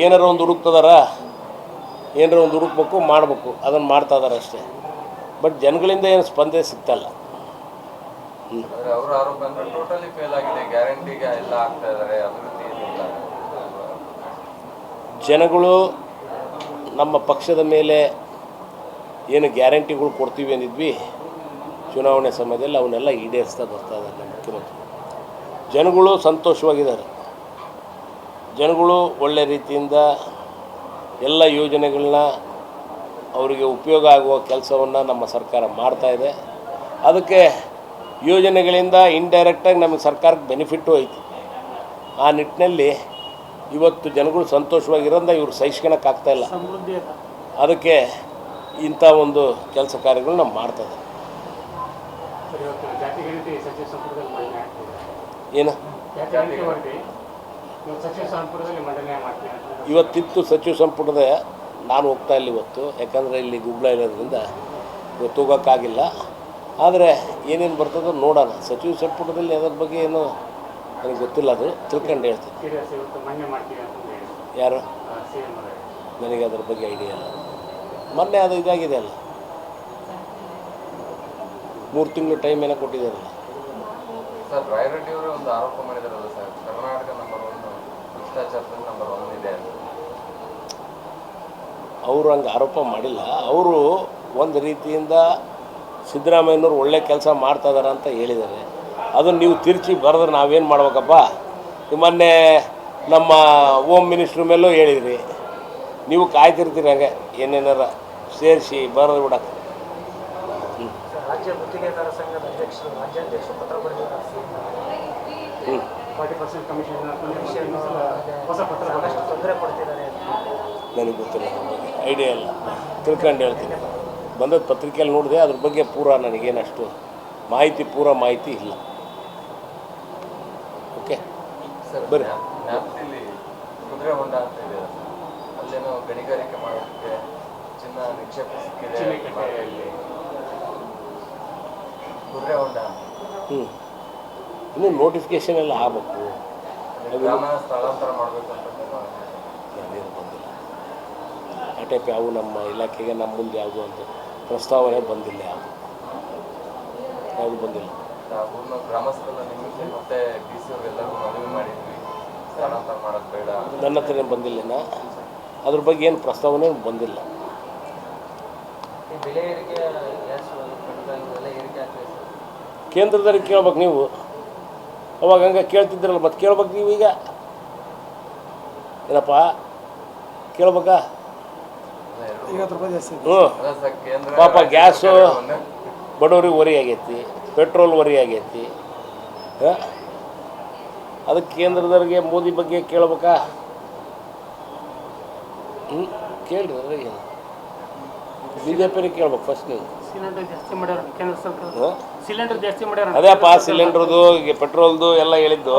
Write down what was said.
ಏನಾರ ಒಂದು ಹುಡುಕ್ತದಾರ, ಏನಾರ ಒಂದು ಹುಡುಕ್ಬೇಕು, ಮಾಡಬೇಕು, ಅದನ್ನು ಮಾಡ್ತಾ ಇದ್ದಾರೆ ಅಷ್ಟೇ. ಬಟ್ ಜನಗಳಿಂದ ಏನು ಸ್ಪಂದನೆ ಸಿಗ್ತಲ್ಲ. ಅವರ ಆರೋಪ ಅಂದ್ರೆ ಟೋಟಲಿ ಫೇಲ್ ಆಗಿದೆ, ಗ್ಯಾರಂಟಿಗೆ ಎಲ್ಲ ಆಗ್ತಾ ಇದ್ದಾರೆ, ಅಭಿವೃದ್ಧಿ ಏನಿಲ್ಲ. ಜನಗಳು ನಮ್ಮ ಪಕ್ಷದ ಮೇಲೆ ಏನು ಗ್ಯಾರಂಟಿಗಳು ಕೊಡ್ತೀವಿ ಅಂದಿದ್ವಿ ಚುನಾವಣೆ ಸಮಯದಲ್ಲಿ, ಅವನ್ನೆಲ್ಲ ಈಡೇರಿಸ್ತಾ ಬರ್ತಾ ಇದ್ದಾರೆ ನಮ್ಮ ಮುಖ್ಯಮಂತ್ರಿ. ಜನಗಳು ಸಂತೋಷವಾಗಿದ್ದಾರೆ. ಜನಗಳು ಒಳ್ಳೆ ರೀತಿಯಿಂದ ಎಲ್ಲ ಯೋಜನೆಗಳನ್ನ ಅವರಿಗೆ ಉಪಯೋಗ ಆಗುವ ಕೆಲಸವನ್ನು ನಮ್ಮ ಸರ್ಕಾರ ಮಾಡ್ತಾಯಿದೆ. ಅದಕ್ಕೆ ಯೋಜನೆಗಳಿಂದ ಇಂಡೈರೆಕ್ಟಾಗಿ ನಮಗೆ ಸರ್ಕಾರಕ್ಕೆ ಬೆನಿಫಿಟ್ಟು ಐತಿ. ಆ ನಿಟ್ಟಿನಲ್ಲಿ ಇವತ್ತು ಜನಗಳು ಸಂತೋಷವಾಗಿರೋದ್ರಿಂದ ಇವರು ಸಹಿಸ್ಕೊಳಕ್ಕಾಗ್ತಾಯಿಲ್ಲ. ಅದಕ್ಕೆ ಇಂಥ ಒಂದು ಕೆಲಸ ಕಾರ್ಯಗಳು ನಾವು ಮಾಡ್ತಾಯಿದ್ದೀವಿ. ಏನು ಇವತ್ತಿತ್ತು ಸಚಿವ ಸಂಪುಟದ, ನಾನು ಹೋಗ್ತಾ ಇಲ್ಲ ಇವತ್ತು, ಯಾಕಂದರೆ ಇಲ್ಲಿ ಗುಬ್ಳ ಇರೋದ್ರಿಂದ ಇವತ್ತು ಹೋಗೋಕ್ಕಾಗಿಲ್ಲ. ಆದರೆ ಏನೇನು ಬರ್ತದೋ ನೋಡೋಣ. ಸಚಿವ ಸಂಪುಟದಲ್ಲಿ ಅದರ ಬಗ್ಗೆ ಏನು ನನಗೆ ಗೊತ್ತಿಲ್ಲ, ಅದು ತಿಳ್ಕೊಂಡು ಹೇಳ್ತೀನಿ. ಯಾರು? ನನಗೆ ಅದ್ರ ಬಗ್ಗೆ ಐಡಿಯಾ ಇಲ್ಲ. ಮೊನ್ನೆ ಅದು ಇದಾಗಿದೆ ಅಲ್ಲ, 3 ತಿಂಗಳು ಟೈಮ್ ಏನೋ ಕೊಟ್ಟಿದ್ದಾರಲ್ಲ ಸರ್. ರಾಯರೆಡ್ಡಿ ಅವರು ಒಂದು ಆರೋಪ ಮಾಡಿದಾರಲ್ಲ ಸರ್, ಕರ್ನಾಟಕ ನಂಬರ್ 1 ಭ್ರಷ್ಟಾಚಾರದಲ್ಲಿ ನಂಬರ್ 1 ಇದೆ. ಅವರು ಹಂಗೆ ಆರೋಪ ಮಾಡಿಲ್ಲ. ಅವರು ಒಂದು ರೀತಿಯಿಂದ ಸಿದ್ದರಾಮಯ್ಯನವ್ರು ಒಳ್ಳೆ ಕೆಲಸ ಮಾಡ್ತಾಯಿದ್ದಾರೆ ಅಂತ ಹೇಳಿದ್ದಾರೆ. ಅದನ್ನು ನೀವು ತಿರುಚಿ ಬರೆದ್ರೆ ನಾವೇನು ಮಾಡ್ಬೇಕಪ್ಪ? ಮೊನ್ನೆ ನಮ್ಮ ಹೋಮ್ ಮಿನಿಸ್ಟ್ರ್ ಮೇಲೂ ಹೇಳಿದ್ರಿ. ನೀವು ಕಾಯ್ತಿರ್ತೀರಿ ಹಂಗೆ ಏನೇನಾರ ಸೇರಿಸಿ ಬರೆದು ಬಿಡಕ್ಕೆ. ರಾಜ್ಯ ಗುತ್ತಿಗೆದಾರ ಸಂಘದ ಅಧ್ಯಕ್ಷರು, ರಾಜ್ಯಾಧ್ಯಕ್ಷರು ಪತ್ರ ಬರೆದಿದ್ದಾರೆ. 40% ಕಮಿಷನ್ ಹೊಸ ಪತ್ರ ಬಹಳಷ್ಟು ತೊಂದರೆ ಕೊಡ್ತಿದ್ದಾರೆ. ನನಗೆ ಗೊತ್ತಿಲ್ಲ, ಐಡಿಯಾ ಇಲ್ಲ, ತಿಳ್ಕೊಂಡು ಹೇಳ್ತೀನಿ. ಬಂದದ್ದು ಪತ್ರಿಕೆಯಲ್ಲಿ ನೋಡಿದೆ, ಅದ್ರ ಬಗ್ಗೆ ಪೂರ ನನಗೇನಷ್ಟು ಮಾಹಿತಿ ಇಲ್ಲ. ಓಕೆ ಬರ್ರಿ. ನ್ಯಾಪ್ತಿಲಿ ಕುದುರೆ ಹೊಂಡ ಅಂತ ಇದೆ, ಅಲ್ಲೇನೋ ಗಣಿಗಾರಿಕೆ ಮಾಡೋದಕ್ಕೆ ಚಿನ್ನ ನಿಕ್ಷೇಪ ಸಿಕ್ಕಿದೆ. ಕುದುರೆ ಹೊಂಡ ಇನ್ನೂ ನೋಟಿಫಿಕೇಶನ್ ಎಲ್ಲ ಆಗಬೇಕು, ಗ್ರಾಮೀಣ ಸ್ಥಳಾಂತರ ಮಾಡಬೇಕು ಅಂತ ಅದೇನು ಬಂದಿಲ್ಲ. ಆ ಟೈಪ್ ಯಾವ ನಮ್ಮ ಇಲಾಖೆಗೆ ನಮ್ಮ ಮುಂದೆ ಯಾವುದು ಅಂತ ಪ್ರಸ್ತಾವನೆ ಬಂದಿಲ್ಲ, ಯಾವುದು ಬಂದಿಲ್ಲ. ಊರಿನ ಗ್ರಾಮಸ್ಥರ ನಿಮಗೆ ಮತ್ತೆ ಡಿ ಸಿ ಅವರೆಲ್ಲರಿಗೂ ಮನವಿ ಮಾಡಿದ್ವಿ, ಸ್ಥಳಾಂತರ ಮಾಡೋದು ಬೇಡ. ನನ್ನ ಹತ್ರನೇ ಬಂದಿಲ್ಲ, ಅದ್ರ ಬಗ್ಗೆ ಏನು ಪ್ರಸ್ತಾವನೆ ಬಂದಿಲ್ಲ. ಬೆಲೆ ಏರಿಕೆ, ಗ್ಯಾಸ್ ಬೆಲೆ ಏರಿಕೆ ಆಗ್ತದೆ. ಕೇಂದ್ರದವ್ರಿಗೆ ಕೇಳ್ಬೇಕು ನೀವು. ಅವಾಗ ಹಂಗೆ ಕೇಳ್ತಿದ್ರಲ್ಲ, ಮತ್ತೆ ಕೇಳ್ಬೇಕು ನೀವು. ಈಗ ಏನಪ್ಪ ಕೇಳ್ಬೇಕಾ? ಪಾಪ ಗ್ಯಾಸು ಬಡವ್ರಿಗೆ ವರಿ ಆಗೈತಿ, ಪೆಟ್ರೋಲ್ ವರಿ ಆಗೈತಿ. ಅದಕ್ಕೆ ಕೇಂದ್ರದವ್ರಿಗೆ ಮೋದಿ ಬಗ್ಗೆ ಕೇಳ್ಬೇಕಾ? ಕೇಳ್ರಿ, ಅದ್ರಾಗೆ BJP ಕೇಳ್ಬೇಕು ಫಸ್ಟ್ ನೀವು. ಸಿಲಿಂಡರ್ ಜಾಸ್ತಿ ಮಾಡ್ಯಾರ. ಅದೇಪ್ಪ ಸಿಲಿಂಡ್ರದು, ಪೆಟ್ರೋಲ್ದು ಎಲ್ಲ ಹೇಳಿದ್ದು.